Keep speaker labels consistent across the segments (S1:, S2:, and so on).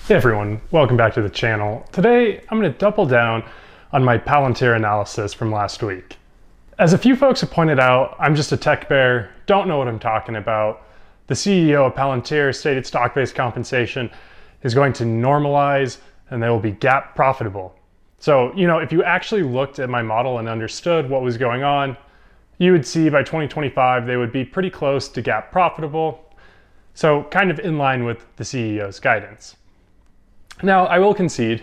S1: Hey everyone, welcome back to the channel. Today, I'm going to double down on my Palantir analysis from last week. As a few folks have pointed out, I'm just a tech bear, don't know what I'm talking about. The CEO of Palantir stated stock-based compensation is going to normalize and they will be GAAP profitable. So, if you actually looked at my model and understood what was going on, you would see by 2025 they would be pretty close to GAAP profitable. So kind of in line with the CEO's guidance. Now, I will concede,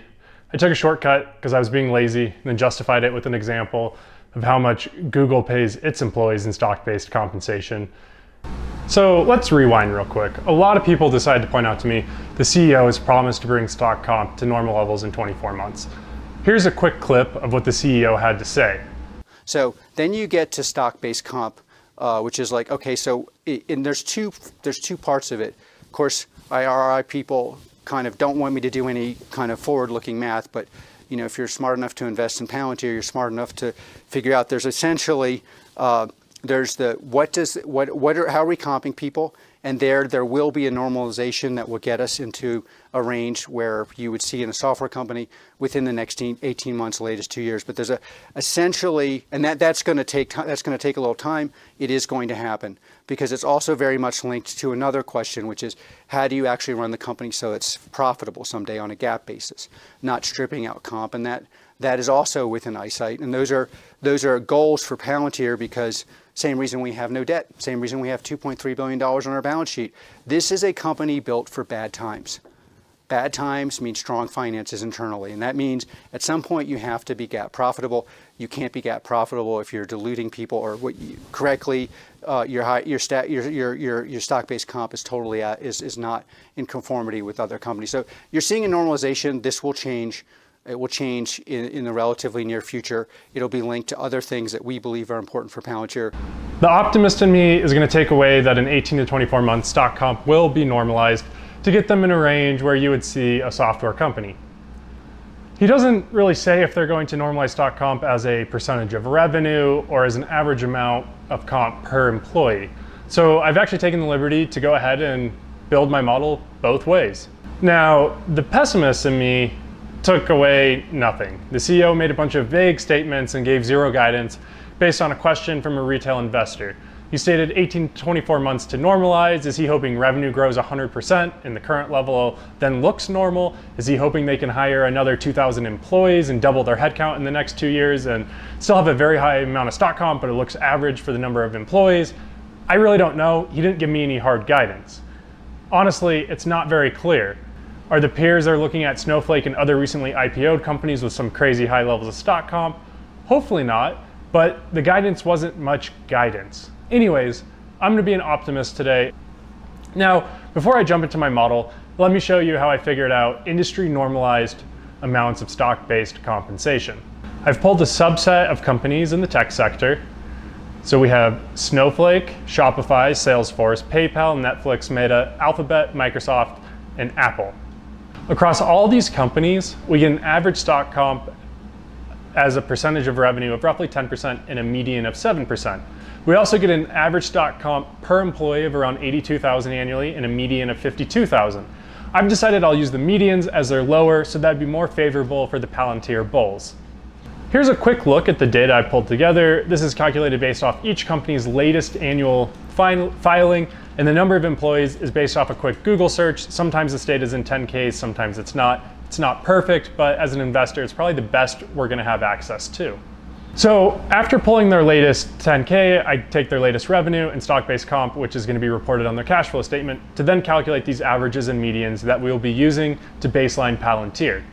S1: I took a shortcut because I was being lazy and then justified it with an example of how much Google pays its employees in stock-based compensation. So let's rewind real quick. A lot of people decided to point out to me the CEO has promised to bring stock comp to normal levels in 24 months. Here's a quick clip of what the CEO had to say.
S2: So then you get to stock-based comp, which is like, okay, so there's two parts of it. Of course, IRI people kind of don't want me to do any kind of forward-looking math, but if you're smart enough to invest in Palantir, you're smart enough to figure out there's essentially there's the how are we comping people, and there will be a normalization that will get us into a range where you would see in a software company within the next 18 months, latest 2 years. But there's essentially, and that's going to take a little time. It is going to happen because it's also very much linked to another question, which is how do you actually run the company so it's profitable someday on a GAAP basis, not stripping out comp, and that is also within eyesight. And those are goals for Palantir because same reason we have no debt, same reason we have $2.3 billion on our balance sheet. This is a company built for bad times. Bad times mean strong finances internally, and that means at some point you have to be GAAP profitable. You can't be GAAP profitable if you're diluting people or correctly. Your stock-based comp is totally is not in conformity with other companies. So you're seeing a normalization. This will change. It will change in the relatively near future. It'll be linked to other things that we believe are important for Palantir.
S1: The optimist in me is going to take away that in 18 to 24 months, stock comp will be normalized to get them in a range where you would see a software company. He doesn't really say if they're going to normalize stock comp as a percentage of revenue or as an average amount of comp per employee. So I've actually taken the liberty to go ahead and build my model both ways. Now, the pessimist in me took away nothing. The CEO made a bunch of vague statements and gave zero guidance based on a question from a retail investor. He stated 18 to 24 months to normalize. Is he hoping revenue grows 100% in the current level, then looks normal? Is he hoping they can hire another 2,000 employees and double their headcount in the next 2 years and still have a very high amount of stock comp, but it looks average for the number of employees? I really don't know. He didn't give me any hard guidance. Honestly, it's not very clear. Are the peers they're looking at Snowflake and other recently IPO'd companies with some crazy high levels of stock comp? Hopefully not, but the guidance wasn't much guidance. Anyways, I'm going to be an optimist today. Now, before I jump into my model, let me show you how I figured out industry normalized amounts of stock-based compensation. I've pulled a subset of companies in the tech sector. So we have Snowflake, Shopify, Salesforce, PayPal, Netflix, Meta, Alphabet, Microsoft, and Apple. Across all these companies, we get an average stock comp as a percentage of revenue of roughly 10% and a median of 7%. We also get an average stock comp per employee of around $82,000 annually and a median of $52,000. I've decided I'll use the medians as they're lower, so that'd be more favorable for the Palantir bulls. Here's a quick look at the data I pulled together. This is calculated based off each company's latest annual filing, and the number of employees is based off a quick Google search. Sometimes this data is in 10Ks, sometimes it's not. It's not perfect, but as an investor, it's probably the best we're gonna have access to. So after pulling their latest 10K, I take their latest revenue and stock-based comp, which is gonna be reported on their cash flow statement, to then calculate these averages and medians that we'll be using to baseline Palantir.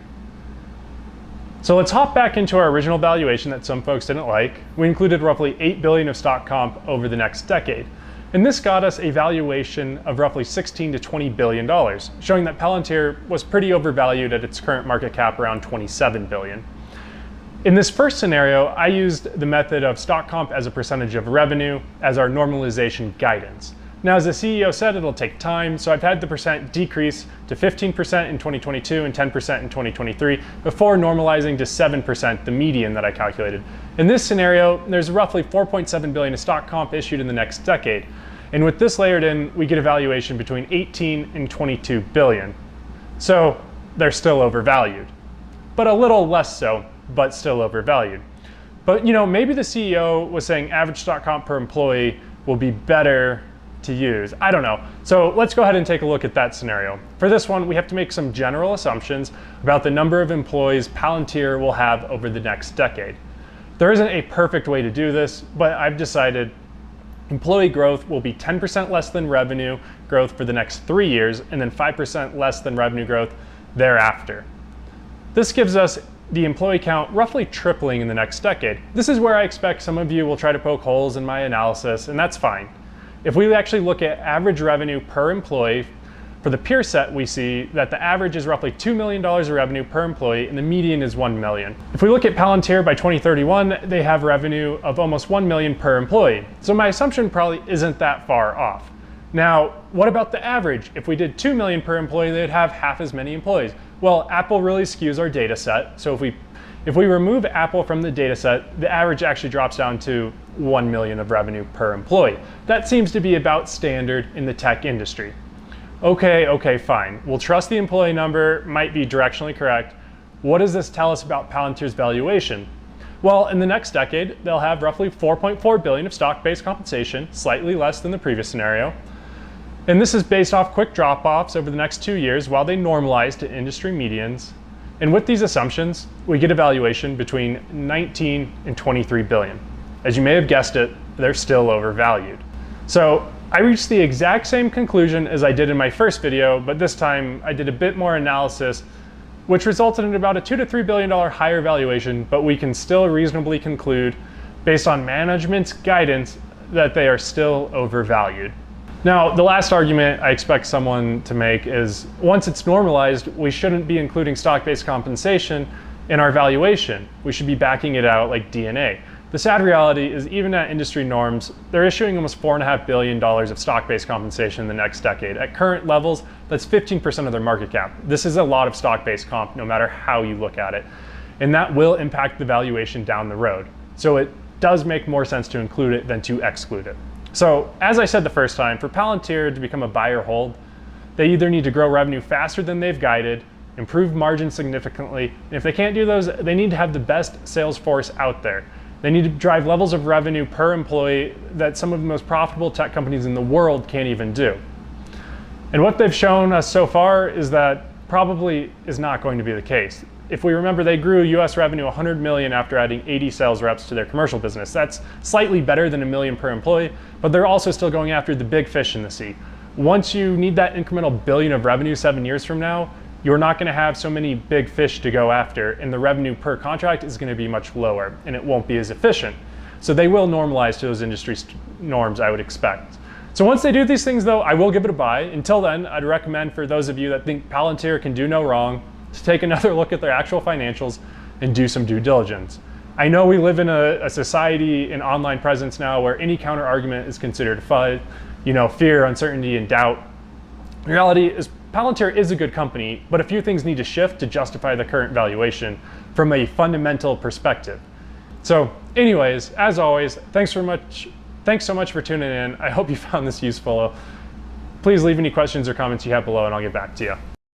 S1: So let's hop back into our original valuation that some folks didn't like. We included roughly $8 billion of stock comp over the next decade. And this got us a valuation of roughly $16 to $20 billion, showing that Palantir was pretty overvalued at its current market cap around $27 billion. In this first scenario, I used the method of stock comp as a percentage of revenue as our normalization guidance. Now, as the CEO said, it'll take time, so I've had the percent decrease to 15% in 2022 and 10% in 2023 before normalizing to 7%, the median that I calculated. In this scenario, there's roughly $4.7 billion of stock comp issued in the next decade. And with this layered in, we get a valuation between 18 and 22 billion. So they're still overvalued. But a little less so, but still overvalued. But maybe the CEO was saying average stock comp per employee will be better to use. I don't know. So let's go ahead and take a look at that scenario. For this one, we have to make some general assumptions about the number of employees Palantir will have over the next decade. There isn't a perfect way to do this, but I've decided employee growth will be 10% less than revenue growth for the next 3 years, and then 5% less than revenue growth thereafter. This gives us the employee count roughly tripling in the next decade. This is where I expect some of you will try to poke holes in my analysis, and that's fine. If we actually look at average revenue per employee, for the peer set, we see that the average is roughly $2 million of revenue per employee and the median is $1 million. If we look at Palantir by 2031, they have revenue of almost $1 million per employee. So my assumption probably isn't that far off. Now, what about the average? If we did $2 million per employee, they'd have half as many employees. Well, Apple really skews our data set. So if we remove Apple from the data set, the average actually drops down to $1 million of revenue per employee. That seems to be about standard in the tech industry. Okay, fine. We'll trust the employee number, might be directionally correct. What does this tell us about Palantir's valuation? Well, in the next decade, they'll have roughly $4.4 billion of stock-based compensation, slightly less than the previous scenario. And this is based off quick drop-offs over the next 2 years while they normalize to industry medians. And with these assumptions, we get a valuation between 19 and 23 billion. As you may have guessed it, they're still overvalued. So I reached the exact same conclusion as I did in my first video, but this time I did a bit more analysis, which resulted in about a $2 to $3 billion higher valuation, but we can still reasonably conclude, based on management's guidance, that they are still overvalued. Now, the last argument I expect someone to make is, once it's normalized, we shouldn't be including stock-based compensation in our valuation. We should be backing it out like DNA. The sad reality is, even at industry norms, they're issuing almost $4.5 billion of stock-based compensation in the next decade. At current levels, that's 15% of their market cap. This is a lot of stock-based comp, no matter how you look at it. And that will impact the valuation down the road. So it does make more sense to include it than to exclude it. So, as I said the first time, for Palantir to become a buy or hold, they either need to grow revenue faster than they've guided, improve margins significantly, and if they can't do those, they need to have the best sales force out there. They need to drive levels of revenue per employee that some of the most profitable tech companies in the world can't even do. And what they've shown us so far is that probably is not going to be the case. If we remember, they grew US revenue 100 million after adding 80 sales reps to their commercial business. That's slightly better than $1 million per employee, but they're also still going after the big fish in the sea. Once you need that incremental billion of revenue 7 years from now, you're not going to have so many big fish to go after, and the revenue per contract is going to be much lower, and it won't be as efficient. So they will normalize to those industry norms, I would expect. So once they do these things, though, I will give it a buy. Until then, I'd recommend for those of you that think Palantir can do no wrong to take another look at their actual financials and do some due diligence. I know we live in a society, an online presence now, where any counter argument is considered FUD, fear, uncertainty, and doubt. The reality is Palantir is a good company, but a few things need to shift to justify the current valuation from a fundamental perspective. So anyways, as always, thanks so much for tuning in. I hope you found this useful. Please leave any questions or comments you have below and I'll get back to you.